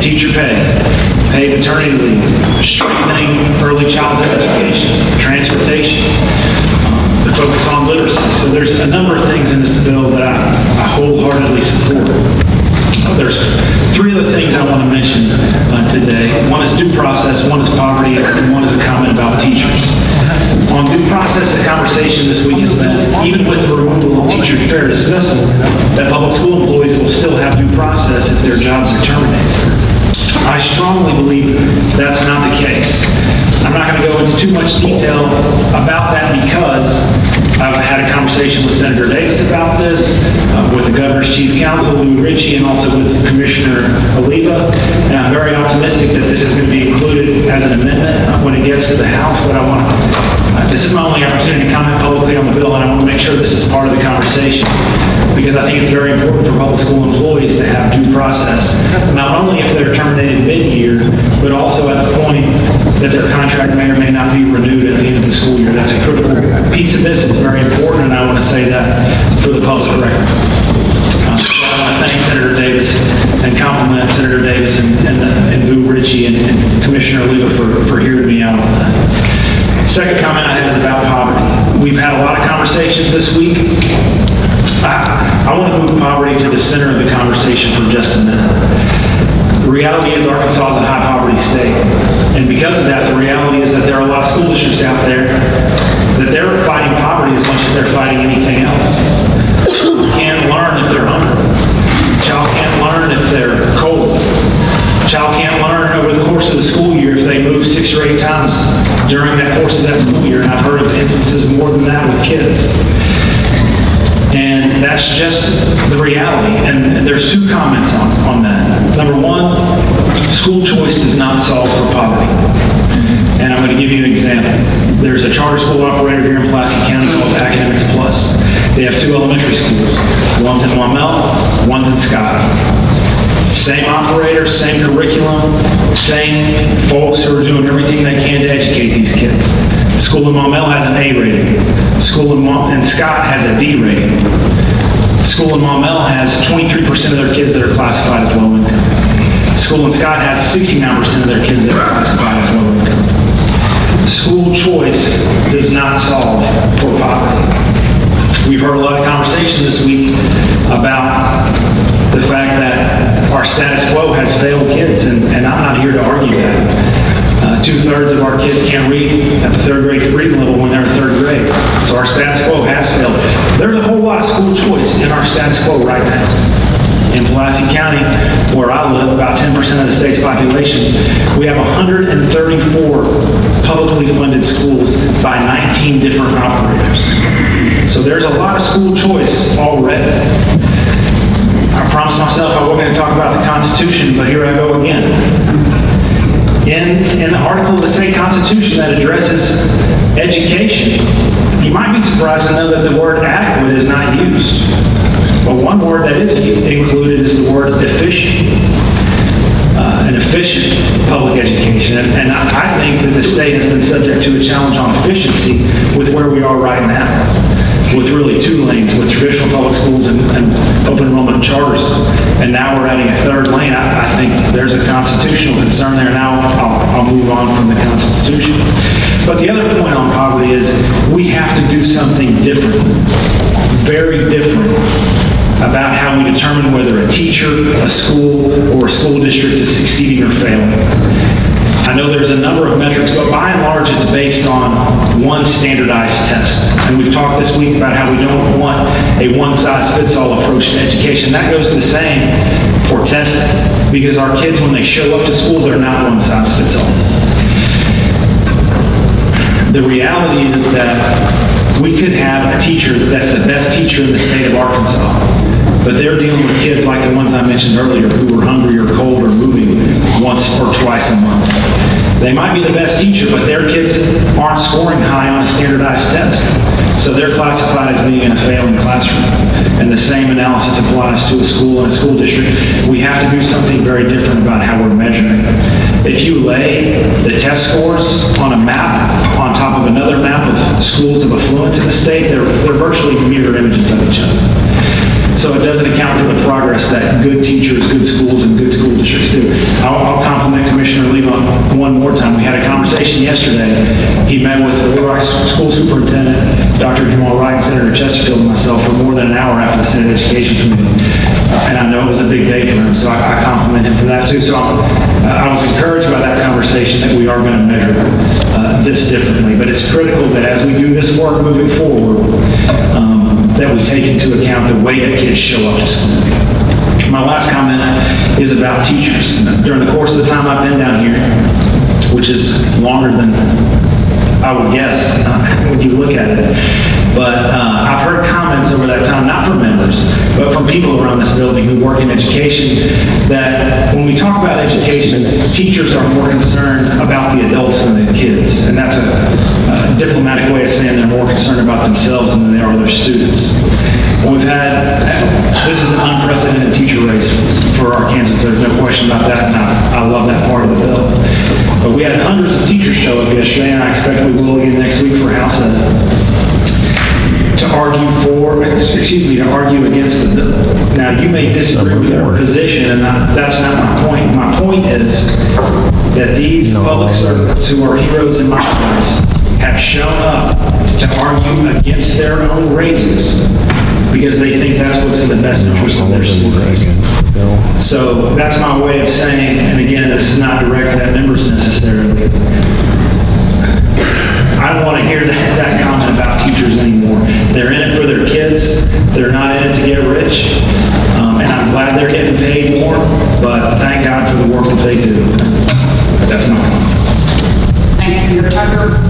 teacher pay, paid maternity leave, strengthening early childhood education, transportation, the focus on literacy. So there's a number of things in this bill that I wholeheartedly support. There's three other things I want to mention today. One is due process, one is poverty, and one is a comment about teachers. On due process, the conversation this week has been, even with the removal of teacher fair dismissal, that public school employees will still have due process if their jobs are terminated. I strongly believe that's not the case. I'm not going to go into too much detail about that because I've had a conversation with Senator Davis about this, with the Governor's Chief Counsel, Lou Ritchie, and also with Commissioner Oliva. And I'm very optimistic that this is going to be included as an amendment when it gets to the House. But this is my only opportunity to comment publicly on the bill, and I want to make sure this is part of the conversation, because I think it's very important for public school employees to have due process, not only if they're terminated mid-year, but also at the point that their contract may or may not be renewed at the end of the school year. That's a critical piece of this. It's very important, and I want to say that for the public record. I want to thank Senator Davis and compliment Senator Davis and Lou Ritchie and Commissioner Oliva for hearing me out on that. Second comment I have is about poverty. We've had a lot of conversations this week. I want to move poverty to the center of the conversation for just a minute. The reality is Arkansas is a high poverty state. And because of that, the reality is that there are a lot of school districts out there that they're fighting poverty as much as they're fighting anything else. Can't learn if they're hungry. Child can't learn if they're cold. Child can't learn over the course of the school year if they move 6 or 8 times during that course of that school year. And I've heard of instances more than that with kids. And that's just the reality. And there's two comments on that. Number one, school choice does not solve for poverty. And I'm going to give you an example. There's a charter school operator here in Pulaski County called Academics Plus. They have 2 elementary schools. One's in Maumelle, one's in Scott. Same operator, same curriculum, same folks who are doing everything they can to educate these kids. The school in Maumelle has an A rating. The school in Scott has a D rating. The school in Maumelle has 23% of their kids that are classified as low income. The school in Scott has 69% of their kids that are classified as low income. School choice does not solve for poverty. We've heard a lot of conversation this week about the fact that our status quo has failed kids, and I'm not here to argue that. 2/3 of our kids can't read at the 3rd grade reading level when they're in 3rd grade. So our status quo has failed. There's a whole lot of school choice in our status quo right now. In Pulaski County, where I live, about 10% of the state's population, we have 134 publicly funded schools by 19 different operators. So there's a lot of school choice already. I promised myself I wasn't going to talk about the Constitution, but here I go again. In the article of the state constitution that addresses education, you might be surprised to know that the word adequate is not used. But one word that is included is the word efficient. An efficient public education. And I think that the state has been subject to a challenge on efficiency with where we are right now, with really 2 lanes, with traditional public schools and open enrollment charters. And now we're adding a 3rd lane. I think there's a constitutional concern there. Now I'll move on from the Constitution. But the other point on poverty is we have to do something different, very different, about how we determine whether a teacher, a school, or a school district is succeeding or failing. I know there's a number of metrics, but by and large it's based on one standardized test. And we've talked this week about how we don't want a one-size-fits-all approach to education. That goes the same for testing, because our kids, when they show up to school, they're not one-size-fits-all. The reality is that we could have a teacher that's the best teacher in the state of Arkansas, but they're dealing with kids like the ones I mentioned earlier who are hungry or cold or moving once or twice a month. They might be the best teacher, but their kids aren't scoring high on a standardized test. So they're classified as being in a failing classroom. And the same analysis applies to a school and a school district. We have to do something very different about how we're measuring. If you lay the test scores on a map on top of another map of schools of affluence in the state, they're virtually mirror images of each other. So it doesn't account for the progress that good teachers, good schools, and good school districts do. I that too. So I was encouraged by that conversation that we are going to measure this differently. But it's critical that as we do this work moving forward, that we take into account the way that kids show up to school. My last comment is about teachers. During the course of the time I've been down here, which is longer than I would guess when you look at it, but I've heard comments over that time, not from members, but from people around this building who work in education, that when we talk about education, teachers are more concerned about the adults than the kids. And that's a diplomatic way of saying they're more concerned about themselves than they are their students. This is an unprecedented teacher race for Arkansas. There's no question about that, and I love that part of the bill. But we had hundreds of teachers show up yesterday, and I expect we will again next week for House Senate to argue against the bill. Now, you may disagree with their position, and that's not my point. My point is that these public servants who are heroes in my eyes have shown up to argue against their own raises because they think that's what's in the best interest of their students. So that's my way of saying, and again, this is not directed at members necessarily, I don't want to hear that comment about teachers anymore. They're in it for their kids. They're not in it to get rich. And I'm glad they're getting paid more, but thank God for the work that they do. That's my comment. Thanks, Senator Tucker.